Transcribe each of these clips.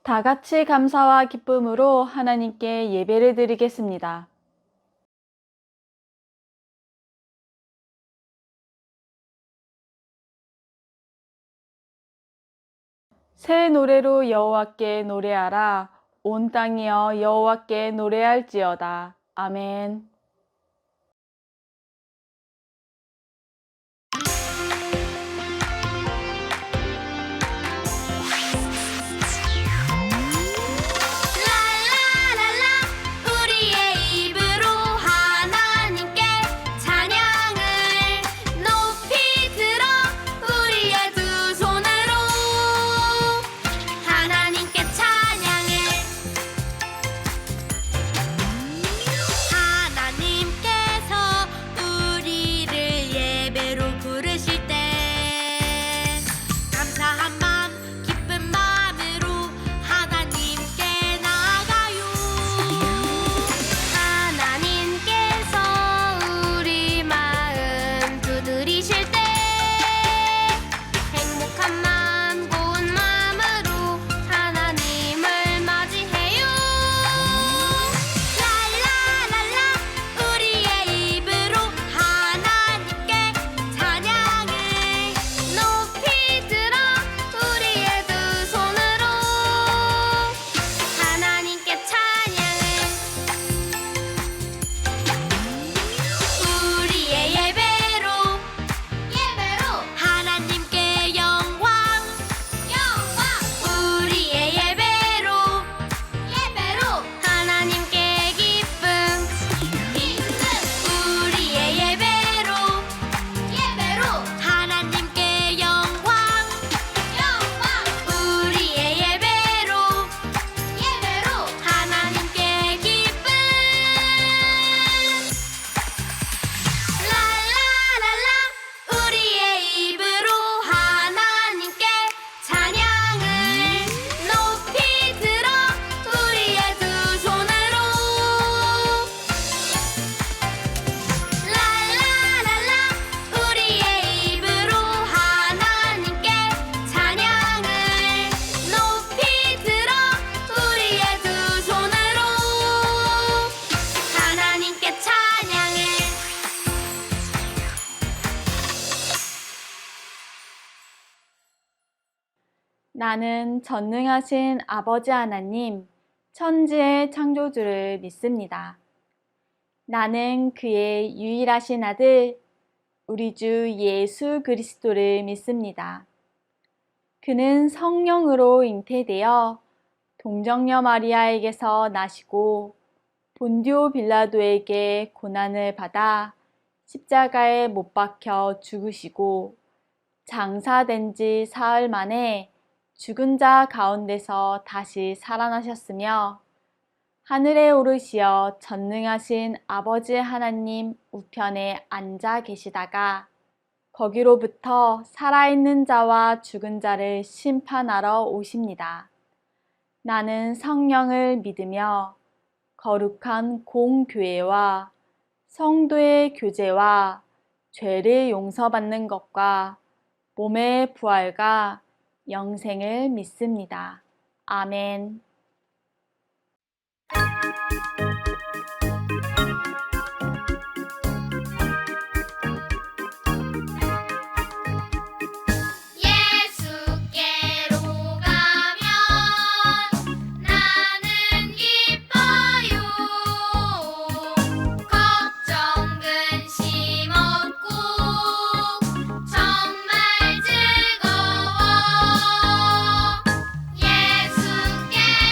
다 같이 감사와 기쁨으로 하나님께 예배를 드리겠습니다. 새 노래로 여호와께 노래하라. 온 땅이여 여호와께 노래할지어다. 아멘. 랄라랄라 우리의 입으로 하나님께 찬양을 높이 들어 우리의 두 손으로 하나님께 찬양을 하나님께서 우리를 예배로 부르실 때 감사한 마음 기쁜 마음으로 하나님께 나아가요. 하나님께서 우리 마음 두드리실 때 행복한 마음 고운 마음으로 하나님을 맞이해요. 랄라랄라 우리의 입으로 하나님께 찬양을 높이 들어 우리의 두 손으로 하나님께 찬양을 우리의 예배로 하나님께 영광 우리의 예배로 하나님께 기쁨 우리의 예배로 하나님께 영광 우리의 예배로 하나님께 기쁨 랄라랄라 우리의 입으로 하나님께 찬양을 높이 들어 우리의 두 손으로 랄라랄라 우리의 입으로 하나님께 찬양을 높이 들어 우리의 두 손으로 하나님께 찬양을 나는 전능하신 아버지 하나님, 천지의 창조주를 믿습니다. 나는 그의 유일하신 아들, 우리 주 예수 그리스도를 믿습니다. 그는 성령으로 잉태되어 동정녀 마리아에게서 나시고 본디오 빌라도에게 고난을 받아 십자가에 못 박혀 죽으시고 장사된 지 사흘 만에 죽은 자 가운데서 다시 살아나셨으며 하늘에 오르시어 전능하신 아버지 하나님 우편에 앉아 계시다가 거기로부터 살아있는 자와 죽은 자를 심판하러 오십니다. 나는 성령을 믿으며 거룩한 공교회와 성도의 교제와 죄를 용서받는 것과 몸의 부활과 영생을 믿습니다. 아멘. 예수께로 가면 나는 기뻐요. 걱정 근심 없고 정말 즐거워. 예수께로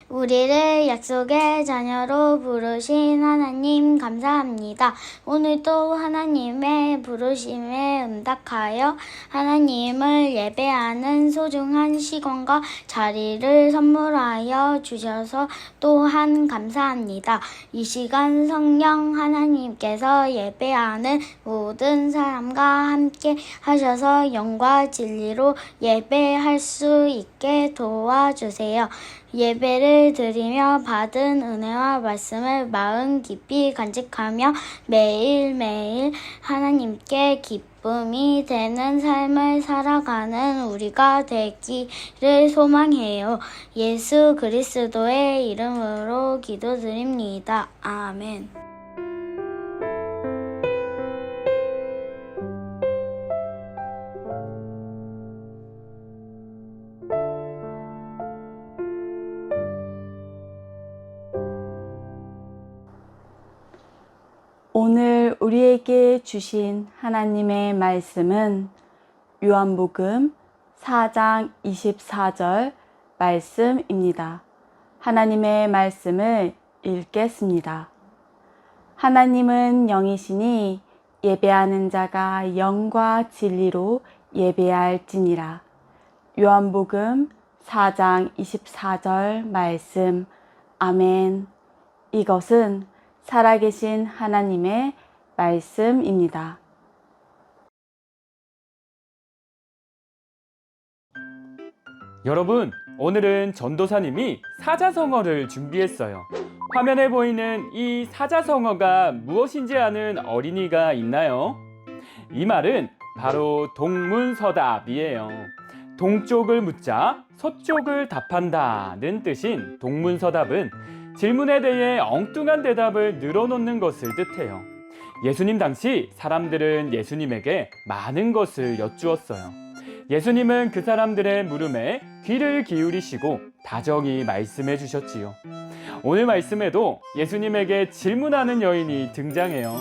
우리를 약속의 자녀로 부르신 하나님 감사합니다. 오늘도 하나님의 부르심에 응답하여 하나님을 예배하는 소중한 시간과 자리를 선물하여 주셔서 또한 감사합니다. 이 시간 성령 하나님께서 예배하는 모든 사람과 함께 하셔서 영과 진리로 예배할 수 있게 도와주세요. 예배를 드리며 받은 은혜와 말씀을 마음 깊이 간직하며 매일매일 하나님께 기쁨이 되는 삶을 살아가는 우리가 되기를 소망해요. 예수 그리스도의 이름으로 기도드립니다. 아멘. 오늘 우리에게 주신 하나님의 말씀은 요한복음 4장 24절 말씀입니다. 하나님의 말씀을 읽겠습니다. 하나님은 영이시니 예배하는 자가 영과 진리로 예배할지니라. 요한복음 4장 24절 말씀. 아멘. 이것은 살아계신 하나님의 말씀입니다. 여러분, 오늘은 전도사님이 사자성어를 준비했어요. 화면에 보이는 이 사자성어가 무엇인지 아는 어린이가 있나요? 이 말은 바로 동문서답이에요. 동쪽을 묻자 서쪽을 답한다는 뜻인 동문서답은 질문에 대해 엉뚱한 대답을 늘어놓는 것을 뜻해요. 예수님 당시 사람들은 예수님에게 많은 것을 여쭈었어요. 예수님은 그 사람들의 물음에 귀를 기울이시고 다정히 말씀해 주셨지요. 오늘 말씀에도 예수님에게 질문하는 여인이 등장해요.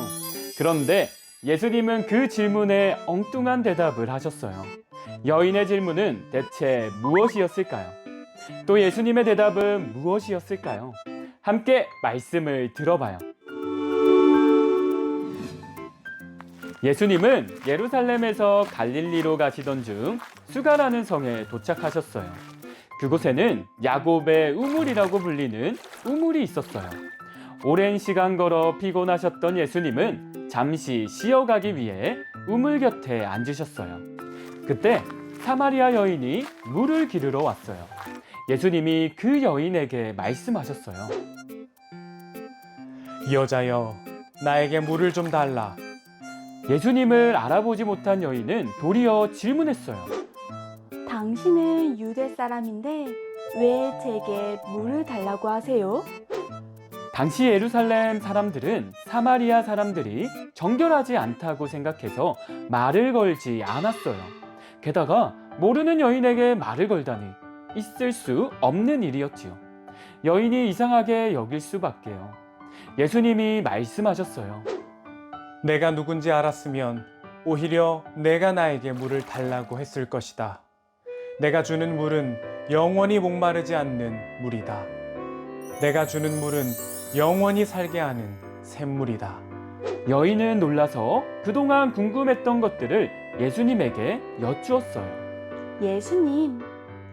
그런데 예수님은 그 질문에 엉뚱한 대답을 하셨어요. 여인의 질문은 대체 무엇이었을까요? 또 예수님의 대답은 무엇이었을까요? 함께 말씀을 들어봐요. 예수님은 예루살렘에서 갈릴리로 가시던 중 수가라는 성에 도착하셨어요. 그곳에는 야곱의 우물이라고 불리는 우물이 있었어요. 오랜 시간 걸어 피곤하셨던 예수님은 잠시 쉬어가기 위해 우물 곁에 앉으셨어요. 그때 사마리아 여인이 물을 기르러 왔어요. 예수님이 그 여인에게 말씀하셨어요. 여자여, 나에게 물을 좀 달라. 예수님을 알아보지 못한 여인은 도리어 질문했어요. 당신은 유대 사람인데 왜 제게 물을 달라고 하세요? 당시 예루살렘 사람들은 사마리아 사람들이 정결하지 않다고 생각해서 말을 걸지 않았어요. 게다가 모르는 여인에게 말을 걸다니 있을 수 없는 일이었지요. 여인이 이상하게 여길 수밖에요. 예수님이 말씀하셨어요. 내가 누군지 알았으면 오히려 내가 나에게 물을 달라고 했을 것이다. 내가 주는 물은 영원히 목마르지 않는 물이다. 내가 주는 물은 영원히 살게 하는 샘물이다. 여인은 놀라서 그동안 궁금했던 것들을 예수님에게 여쭈었어요. 예수님,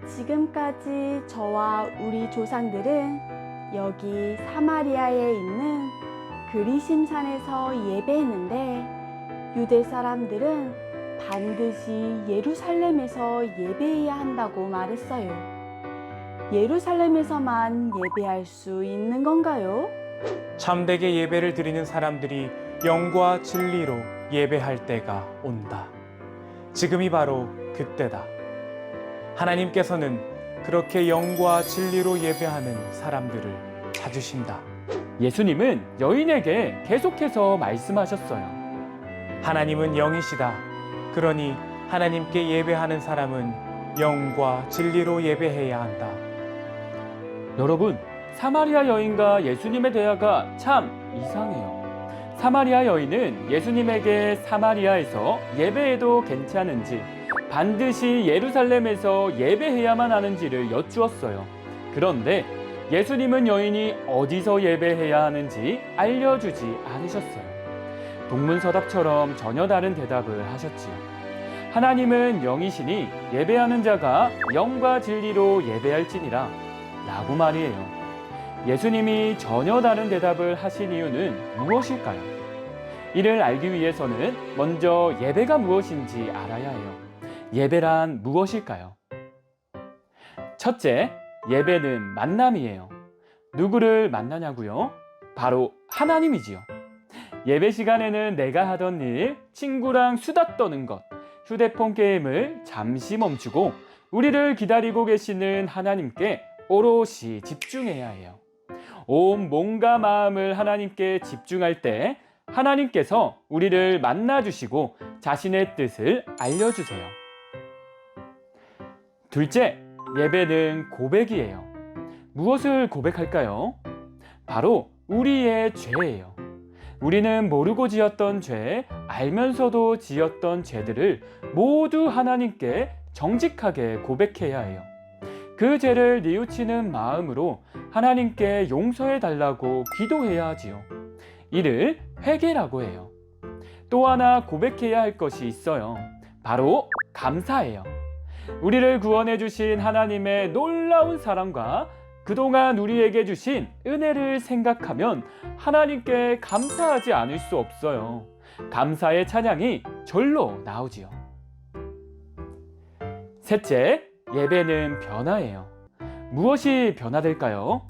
지금까지 저와 우리 조상들은 여기 사마리아에 있는 그리심산에서 예배했는데 유대 사람들은 반드시 예루살렘에서 예배해야 한다고 말했어요. 예루살렘에서만 예배할 수 있는 건가요? 참되게 예배를 드리는 사람들이 영과 진리로 예배할 때가 온다. 지금이 바로 그때다. 하나님께서는 그렇게 영과 진리로 예배하는 사람들을 찾으신다. 예수님은 여인에게 계속해서 말씀하셨어요. 하나님은 영이시다. 그러니 하나님께 예배하는 사람은 영과 진리로 예배해야 한다. 여러분, 사마리아 여인과 예수님의 대화가 참 이상해요. 사마리아 여인은 예수님에게 사마리아에서 예배해도 괜찮은지, 반드시 예루살렘에서 예배해야만 하는지를 여쭈었어요. 그런데 예수님은 여인이 어디서 예배해야 하는지 알려주지 않으셨어요. 동문서답처럼 전혀 다른 대답을 하셨지요. 하나님은 영이시니 예배하는 자가 영과 진리로 예배할지니라 라고 말이에요. 예수님이 전혀 다른 대답을 하신 이유는 무엇일까요? 이를 알기 위해서는 먼저 예배가 무엇인지 알아야 해요. 예배란 무엇일까요? 첫째, 예배는 만남이에요. 누구를 만나냐고요? 바로 하나님이지요. 예배 시간에는 내가 하던 일, 친구랑 수다 떠는 것, 휴대폰 게임을 잠시 멈추고 우리를 기다리고 계시는 하나님께 오롯이 집중해야 해요. 온 몸과 마음을 하나님께 집중할 때 하나님께서 우리를 만나주시고 자신의 뜻을 알려주세요. 둘째, 예배는 고백이에요. 무엇을 고백할까요? 바로 우리의 죄예요. 우리는 모르고 지었던 죄, 알면서도 지었던 죄들을 모두 하나님께 정직하게 고백해야 해요. 그 죄를 뉘우치는 마음으로 하나님께 용서해 달라고 기도해야 하지요. 이를 회개라고 해요. 또 하나 고백해야 할 것이 있어요. 바로 감사예요. 우리를 구원해 주신 하나님의 놀라운 사랑과 그동안 우리에게 주신 은혜를 생각하면 하나님께 감사하지 않을 수 없어요. 감사의 찬양이 절로 나오지요. 셋째, 예배는 변화예요. 무엇이 변화될까요?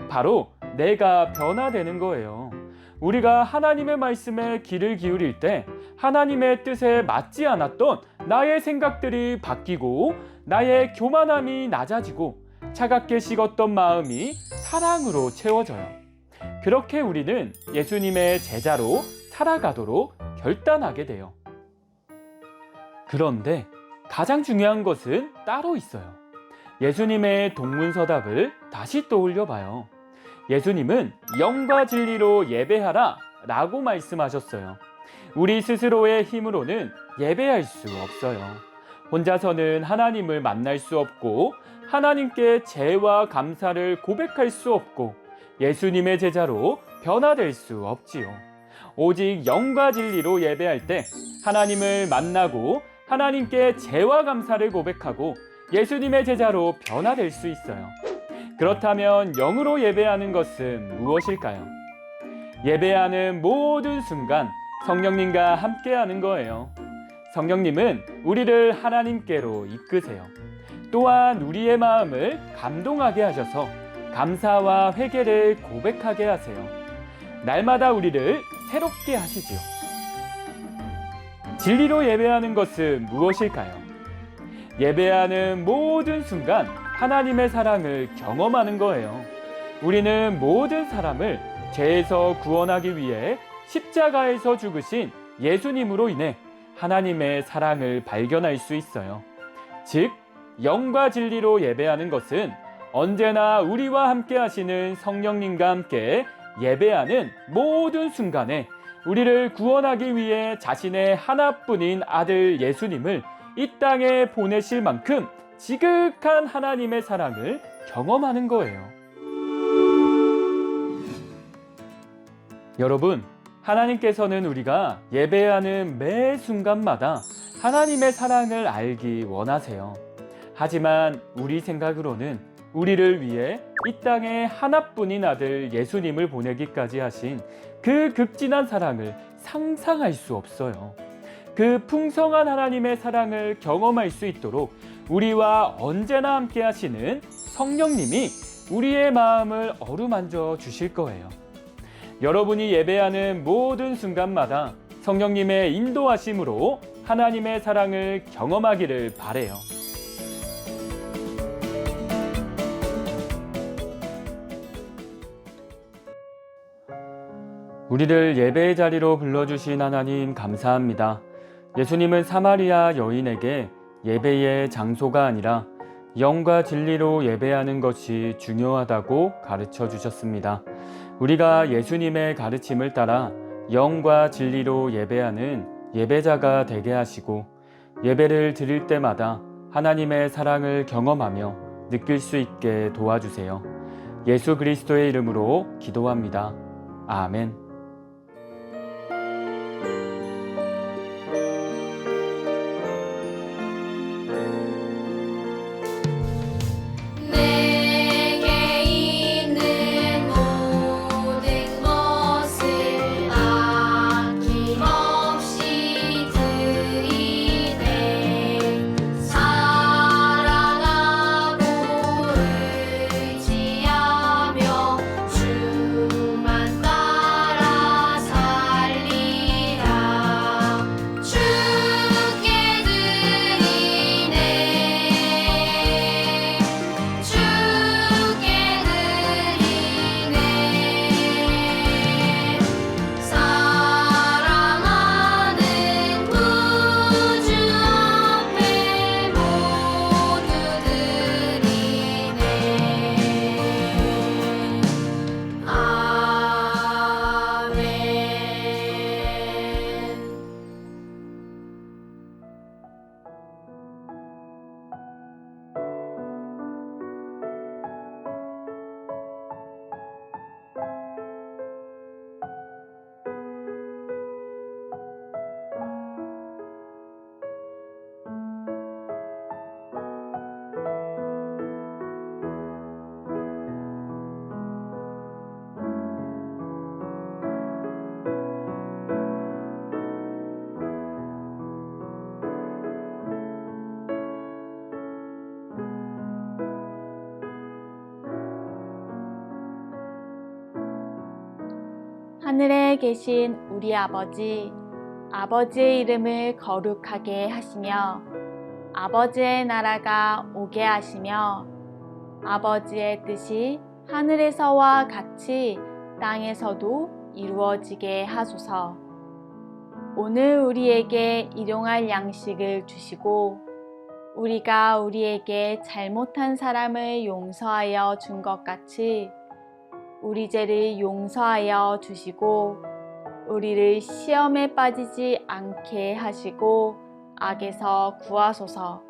바로 내가 변화되는 거예요. 우리가 하나님의 말씀에 귀를 기울일 때 하나님의 뜻에 맞지 않았던 나의 생각들이 바뀌고 나의 교만함이 낮아지고 차갑게 식었던 마음이 사랑으로 채워져요. 그렇게 우리는 예수님의 제자로 살아가도록 결단하게 돼요. 그런데 가장 중요한 것은 따로 있어요. 예수님의 동문서답을 다시 떠올려 봐요. 예수님은 영과 진리로 예배하라 라고 말씀하셨어요. 우리 스스로의 힘으로는 예배할 수 없어요. 혼자서는 하나님을 만날 수 없고 하나님께 죄와 감사를 고백할 수 없고 예수님의 제자로 변화될 수 없지요. 오직 영과 진리로 예배할 때 하나님을 만나고 하나님께 죄와 감사를 고백하고 예수님의 제자로 변화될 수 있어요. 그렇다면 영으로 예배하는 것은 무엇일까요? 예배하는 모든 순간 성령님과 함께하는 거예요. 성령님은 우리를 하나님께로 이끄세요. 또한 우리의 마음을 감동하게 하셔서 감사와 회개를 고백하게 하세요. 날마다 우리를 새롭게 하시지요. 진리로 예배하는 것은 무엇일까요? 예배하는 모든 순간 하나님의 사랑을 경험하는 거예요. 우리는 모든 사람을 죄에서 구원하기 위해 십자가에서 죽으신 예수님으로 인해 하나님의 사랑을 발견할 수 있어요. 즉, 영과 진리로 예배하는 것은 언제나 우리와 함께 하시는 성령님과 함께 예배하는 모든 순간에 우리를 구원하기 위해 자신의 하나뿐인 아들 예수님을 이 땅에 보내실 만큼 지극한 하나님의 사랑을 경험하는 거예요. 여러분, 하나님께서는 우리가 예배하는 매 순간마다 하나님의 사랑을 알기 원하세요. 하지만 우리 생각으로는 우리를 위해 이 땅에 하나뿐인 아들 예수님을 보내기까지 하신 그 극진한 사랑을 상상할 수 없어요. 그 풍성한 하나님의 사랑을 경험할 수 있도록 우리와 언제나 함께 하시는 성령님이 우리의 마음을 어루만져 주실 거예요. 여러분이 예배하는 모든 순간마다 성령님의 인도하심으로 하나님의 사랑을 경험하기를 바라요. 우리를 예배의 자리로 불러주신 하나님 감사합니다. 예수님은 사마리아 여인에게 예배의 장소가 아니라 영과 진리로 예배하는 것이 중요하다고 가르쳐 주셨습니다. 우리가 예수님의 가르침을 따라 영과 진리로 예배하는 예배자가 되게 하시고 예배를 드릴 때마다 하나님의 사랑을 경험하며 느낄 수 있게 도와주세요. 예수 그리스도의 이름으로 기도합니다. 아멘. 내게 있는 모든 것을 아낌없이 드리네. 사랑하고 의지하며 주만 따라 살리라. 주께 드리네. 주께 드리네. 사랑하는 구주 앞에 모두 드리네. 아멘. 하늘에 계신 우리 아버지, 아버지의 이름을 거룩하게 하시며 아버지의 나라가 오게 하시며 아버지의 뜻이 하늘에서와 같이 땅에서도 이루어지게 하소서. 오늘 우리에게 일용할 양식을 주시고 우리가 우리에게 잘못한 사람을 용서하여 준 것 같이 우리 죄를 용서하여 주시고 우리를 시험에 빠지지 않게 하시고 악에서 구하소서.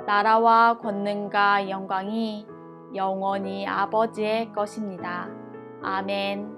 나라와 권능과 영광이 영원히 아버지의 것입니다. 아멘.